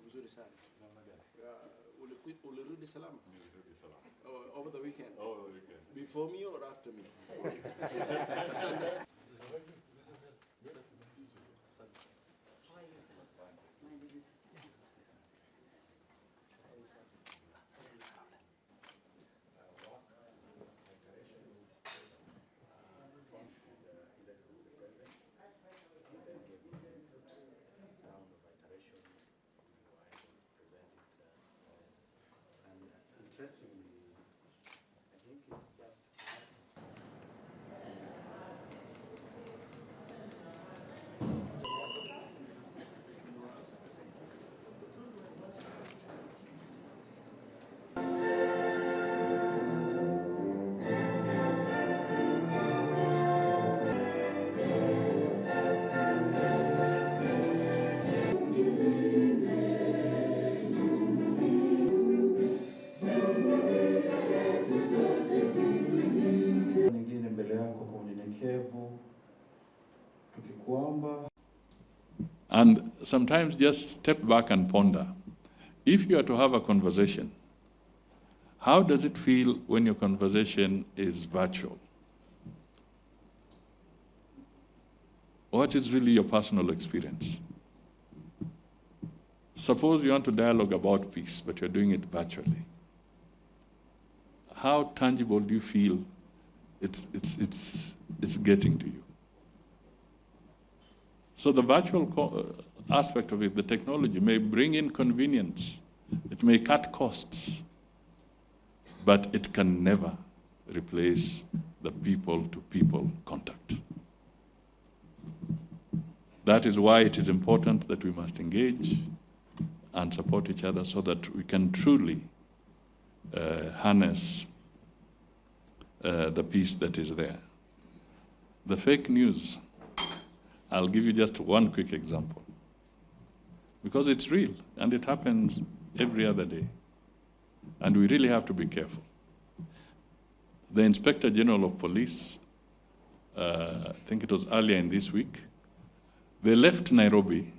Mzuri sana. Ulirudi salama? Over the weekend? Over the weekend. Before me or after me? Asante. How are you, sir? My name is Interestingly, I think it's just us. Nyingine mbele yako kwa unyenyekevu tukikuomba. And sometimes just step back and ponder. If you are to have a conversation, how does it feel when your conversation is virtual? What is really your personal experience? Suppose you want to dialogue about peace, but you're doing it virtually. How tangible do you feel it's getting to you? So the virtual aspect of it, the technology, may bring in convenience. It may cut costs, but it can never replace the people-to-people contact. That is why it is important that we must engage and support each other so that we can truly harness the peace that is there. The fake news, I'll give you just one quick example, because it's real and it happens every other day, and we really have to be careful. The Inspector General of Police, I think it was earlier in this week, they left Nairobi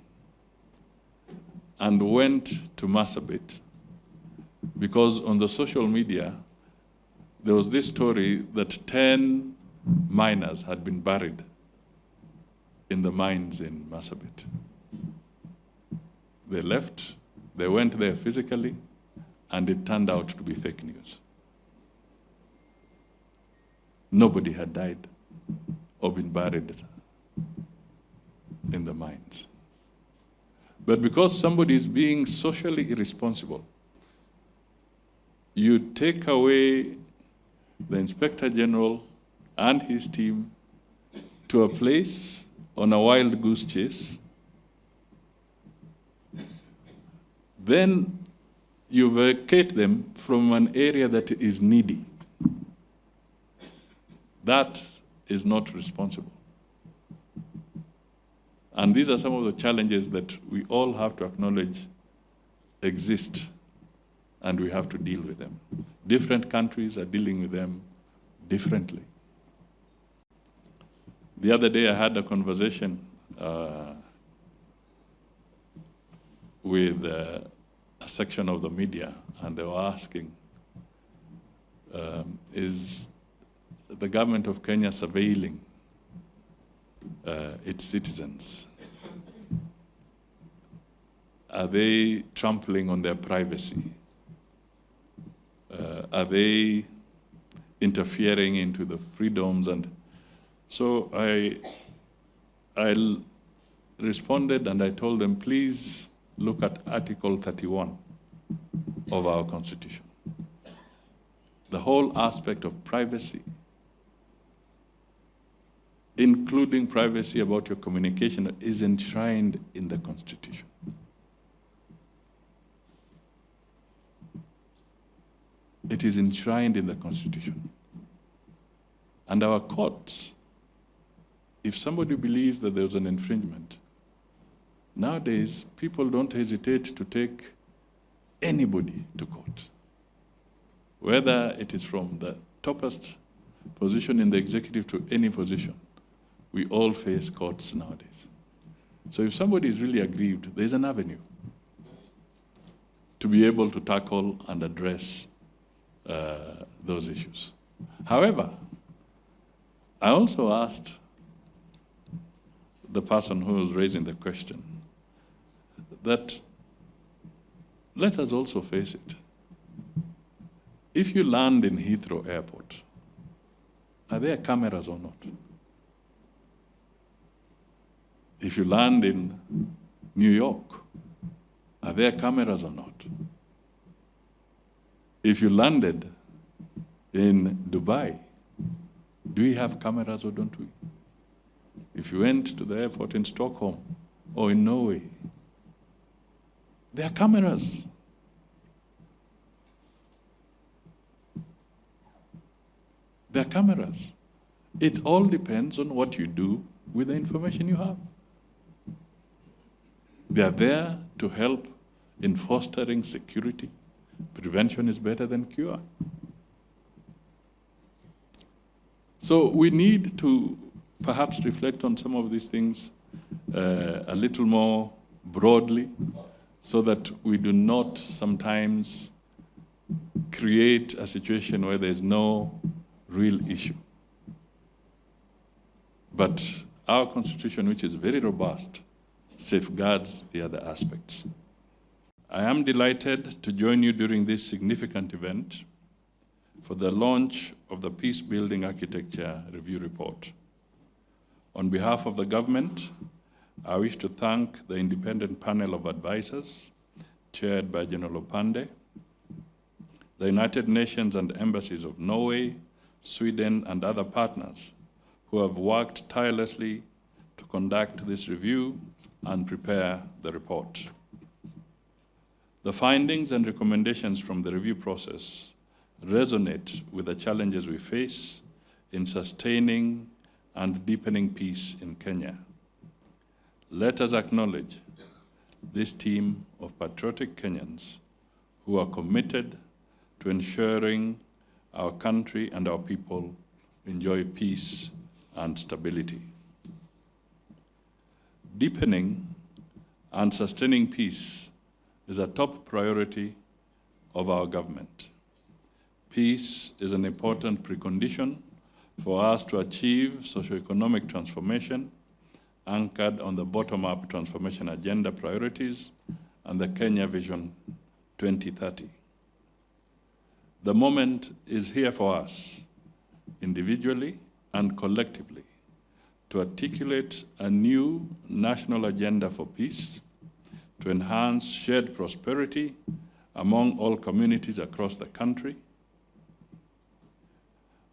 and went to Marsabit because on the social media, there was this story that 10 miners had been buried in the mines in Marsabit. They left, they went there physically, and it turned out to be fake news. Nobody had died or been buried in the mines. But because somebody is being socially irresponsible, you take away the Inspector General and his team to a place on a wild goose chase, then you vacate them from an area that is needy. That is not responsible. And these are some of the challenges that we all have to acknowledge exist, and we have to deal with them. Different countries are dealing with them differently. The other day I had a conversation with a section of the media, and they were asking, is the government of Kenya surveilling its citizens? Are they trampling on their privacy? Are they interfering into the freedoms? And so I responded and I told them, please look at Article 31 of our Constitution. The whole aspect of privacy, including privacy about your communication, is enshrined in the Constitution. It is enshrined in the Constitution. And our courts, if somebody believes that there's an infringement, nowadays people don't hesitate to take anybody to court. Whether it is from the toppest position in the executive to any position, we all face courts nowadays. So if somebody is really aggrieved, there's an avenue to be able to tackle and address those issues. However, I also asked the person who was raising the question that let us also face it. If you land in Heathrow Airport, are there cameras or not? If you land in New York, are there cameras or not? If you landed in Dubai, do we have cameras or don't we? If you went to the airport in Stockholm or in Norway, there are cameras. There are cameras. It all depends on what you do with the information you have. They are there to help in fostering security. Prevention is better than cure. So we need to perhaps reflect on some of these things a little more broadly so that we do not sometimes create a situation where there's no real issue. But our Constitution, which is very robust, safeguards the other aspects. I am delighted to join you during this significant event for the launch of the Peace Building Architecture Review Report. On behalf of the government, I wish to thank the independent panel of advisors, chaired by General Opande, the United Nations and embassies of Norway, Sweden, and other partners who have worked tirelessly to conduct this review and prepare the report. The findings and recommendations from the review process resonate with the challenges we face in sustaining and deepening peace in Kenya. Let us acknowledge this team of patriotic Kenyans who are committed to ensuring our country and our people enjoy peace and stability. Deepening and sustaining peace is a top priority of our government. Peace is an important precondition for us to achieve socio-economic transformation anchored on the bottom-up transformation agenda priorities and the Kenya Vision 2030. The moment is here for us, individually and collectively, to articulate a new national agenda for peace, to enhance shared prosperity among all communities across the country.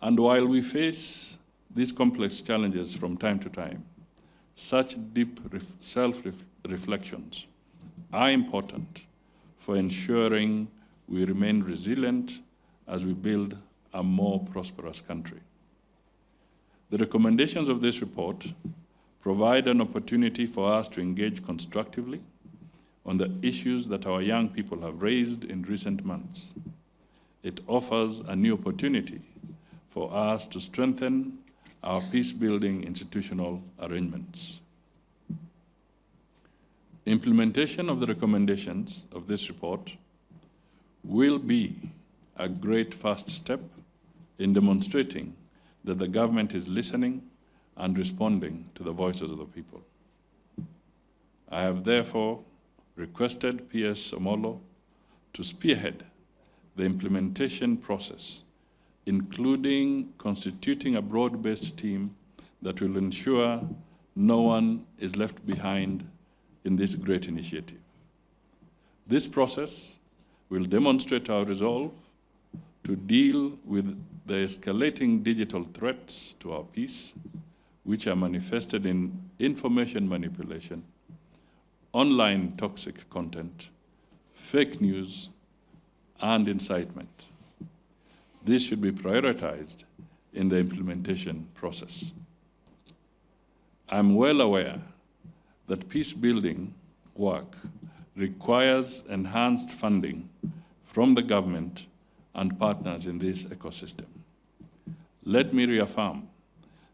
And while we face these complex challenges from time to time, such deep self-reflections are important for ensuring we remain resilient as we build a more prosperous country. The recommendations of this report provide an opportunity for us to engage constructively on the issues that our young people have raised in recent months. It offers a new opportunity for us to strengthen our peace-building institutional arrangements. Implementation of the recommendations of this report will be a great first step in demonstrating that the government is listening and responding to the voices of the people. I have therefore requested PS Omolo to spearhead the implementation process, including constituting a broad-based team that will ensure no one is left behind in this great initiative. This process will demonstrate our resolve to deal with the escalating digital threats to our peace, which are manifested in information manipulation, online toxic content, fake news, and incitement. This should be prioritized in the implementation process. I'm well aware that peace-building work requires enhanced funding from the government and partners in this ecosystem. Let me reaffirm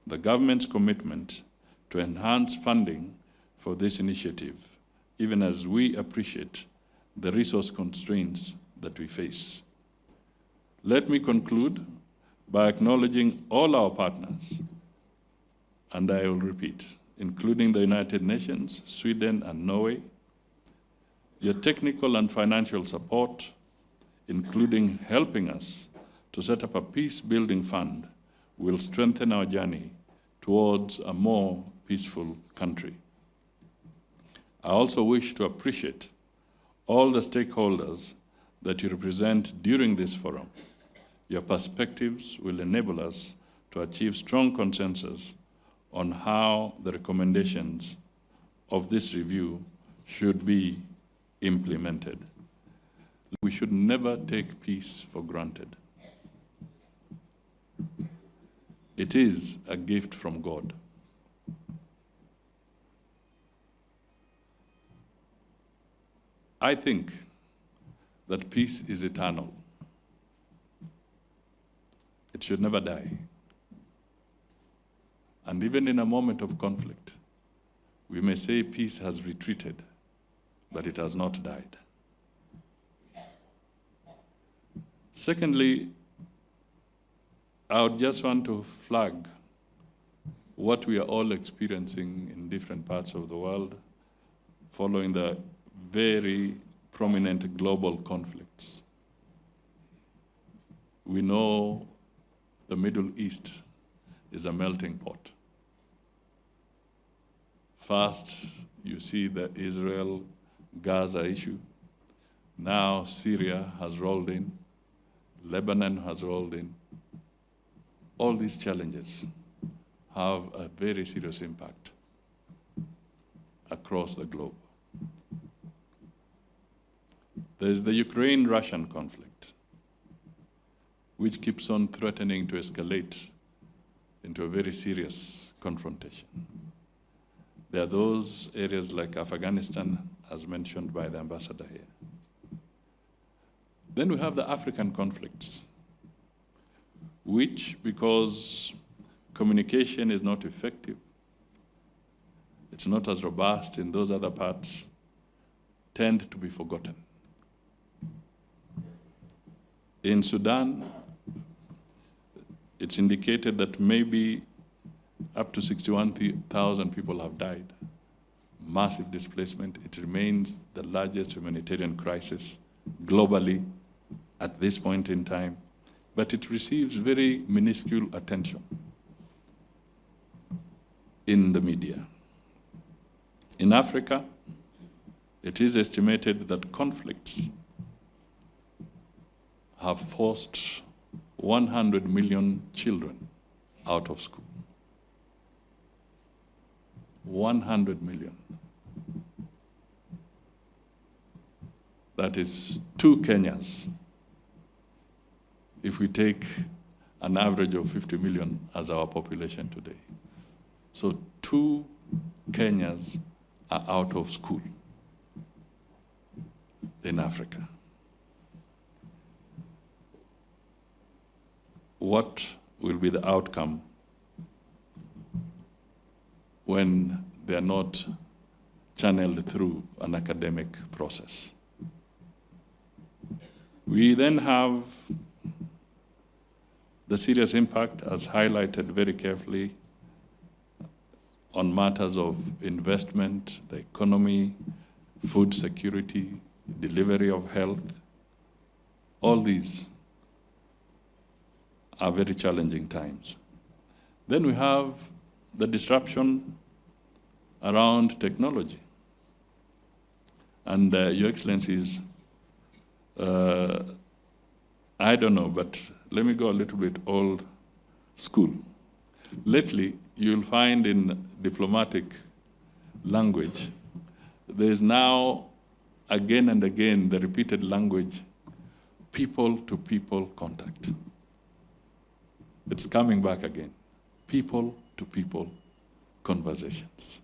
the government's commitment to enhance funding for this initiative, even as we appreciate the resource constraints that we face. Let me conclude by acknowledging all our partners, and I will repeat, including the United Nations, Sweden, and Norway, your technical and financial support, including helping us to set up a peace-building fund, will strengthen our journey towards a more peaceful country. I also wish to appreciate all the stakeholders that you represent during this forum. Your perspectives will enable us to achieve strong consensus on how the recommendations of this review should be implemented. We should never take peace for granted. It is a gift from God. I think that peace is eternal. It should never die. And even in a moment of conflict, we may say peace has retreated, but it has not died. Secondly, I would just want to flag what we are all experiencing in different parts of the world following the very prominent global conflicts. We know the Middle East is a melting pot. First, you see the Israel-Gaza issue. Now Syria has rolled in. Lebanon has rolled in. All these challenges have a very serious impact across the globe. There's the Ukraine-Russian conflict, which keeps on threatening to escalate into a very serious confrontation. There are those areas like Afghanistan, as mentioned by the ambassador here. Then we have the African conflicts, which, because communication is not effective, it's not as robust in those other parts, tend to be forgotten. In Sudan, it's indicated that maybe up to 61,000 people have died. Massive displacement. It remains the largest humanitarian crisis globally at this point in time, but it receives very minuscule attention in the media. In Africa, it is estimated that conflicts have forced 100 million children out of school. 100 million. That is 2 Kenyas, if we take an average of 50 million as our population today. So 2 Kenyas are out of school in Africa. What will be the outcome when they are not channeled through an academic process? We then have the serious impact, as highlighted very carefully, on matters of investment, the economy, food security, delivery of health. All these are very challenging times. Then we have the disruption around technology. And Your Excellencies, I don't know, but let me go a little bit old school. Lately, you'll find in diplomatic language, there's now again and again the repeated language, people-to-people contact. It's coming back again. People-to-people conversations.